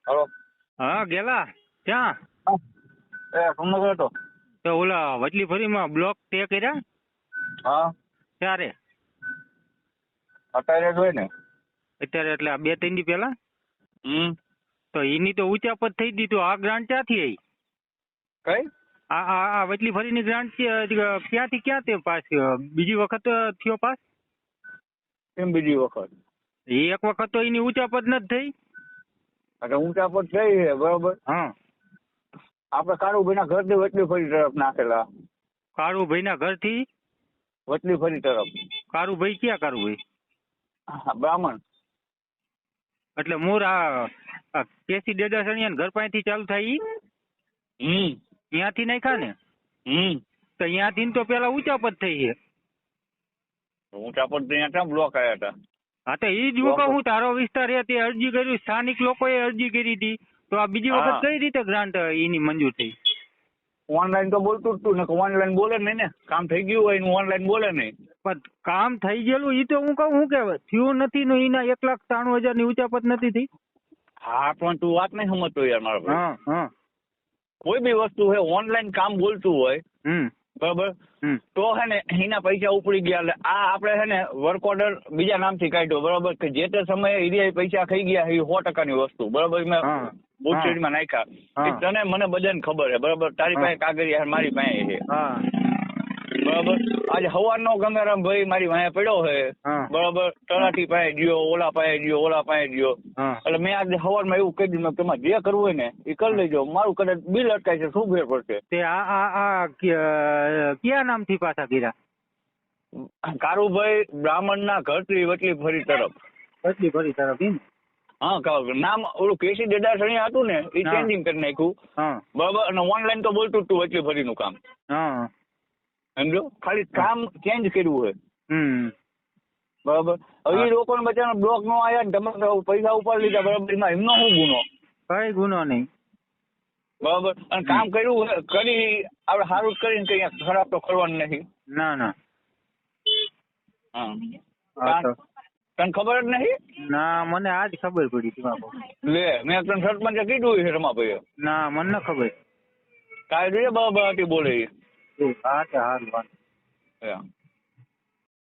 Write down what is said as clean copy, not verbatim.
Hello. હા ગેલા ક્યાં? સોમનગર હતો. તો ઓલા વચલી ફરીમાં બ્લોક તે કર્યા હા ત્યારે અત્યારે જોઈ ને. અત્યારે એટલે આ 2-3 દી પહેલા તો એની તો ઉચાપત થઈ ગઈ. તો આ ગ્રાન્ટ ક્યાંથી આવી? કઈ આ વચલી ફરીની ગ્રાન્ટ ક્યાંથી ક્યાં તે પાસ બીજી વખત થયો પાસ? કેમ બીજી વખત? એક વખત તો એની ઉચાપત નથી થઈ. એટલે ઊંચા પર થઈ છે બરોબર. હા આપણે કાળુભાઈના ઘરથી વચલી ફરી તરફ નાખેલા. કાળુભાઈના ઘરથી વચલી ફરી તરફ. કાળુભાઈ ક્યાં કાળુભાઈ? બ્રાહ્મણ. એટલે મોર આ કેસી ડેડાસણિયા ઘર પાસેથી ચાલુ થાય ઈ ત્યાંથી નાખ્યા ને? તો ત્યાંથી તો પેલા ઉચાપત થઈ છે. ઊંચા પર ત્યાં ક્યાં બ્લોક આવ્યા હતા? હા તો એ જ હું કહું, તારો વિસ્તાર છે તે અરજી કરી, સ્થાનિક લોકોએ અરજી કરી હતી. તો આ બીજી વખત કઈ રીતે ગ્રાન્ટ એની મંજૂર થઈ? ઓનલાઈન તો બોલતું જ તું ને, ઓનલાઈન બોલે નહીં ને. કામ થઈ ગયું હોય ને ઓનલાઈન બોલે નહીં. પણ કામ થઈ ગયેલું એ તો હું કહું, શું કે થયું નથી ને એના 1,93,000 ની ઉચાપત નથી થઈ. હા પણ તું વાત નહીં સમજતો યાર મારા ભાઈ. હા કોઈ બી વસ્તુ હે ઓનલાઈન કામ બોલતું હોય બરાબર, તો હે ને એના પૈસા ઉપડી ગયા. એટલે આ આપણે હે ને વર્ક ઓર્ડર બીજા નામથી કાઢ્યો બરાબર, કે જે તે સમયે એરિયા પૈસા ખાઈ ગયા એ 100% વસ્તુ બરાબર. મેં બુટશીટમાં નાખ્યા. તને મને બધાને ખબર છે બરાબર. તારી પાસે કાગળિયા મારી પાસે છે બરાબર. આજે સવારનો ગંગારામ ભાઈ મારી વાંહે પડ્યો છે બરાબર. તલાટી પાસે ગયો, ઓલા પાસે ગયો, ઓલા પાસે ગયો. એટલે મેં આજે સવારમાં એવું કહી દીધું, તમારે જે કરવું હોય ને એ કરી લેજો. મારું કદાચ બિલ અટકાય છે, શું ફેર પડશે? તે આ કયા નામથી પાછા કર્યા? કારુભાઈ બ્રાહ્મણના ઘરથી વચલી ફરી તરફ. વચલી ફરી તરફ એમ? હા, નામ ઓલું કેસી ડેડાસણિયા હતું ને એ ચેન્જિંગ કરી નાખ્યું બરાબર. અને ઓનલાઈન તો બોલતું જ તું વચલી ફરીનું કામ. સમજો, ખાલી કામ ચેન્જ કર્યું હોય બરાબર. હવે એ લોકોને બચારા બ્લોક નો આવ્યા ને તમે પૈસા ઉપાડી લીધા બરાબર. એમાં એમનો શું ગુનો? કઈ ગુનો નહીં બરાબર. અને કામ કર્યું કરી આપણે સારું કરીને કઈ ખરાબ તો કરવાનું નથી. ના હા, તને ખબર જ નહીં? ના, મને આજ ખબર પડી હતી બાપુ. લે, મેં તને સરપંચે કીધું છે રમાભાઈ. ના, મને ન ખબર. કાલે જોઈએ બાબા બોલે. હા, હારું.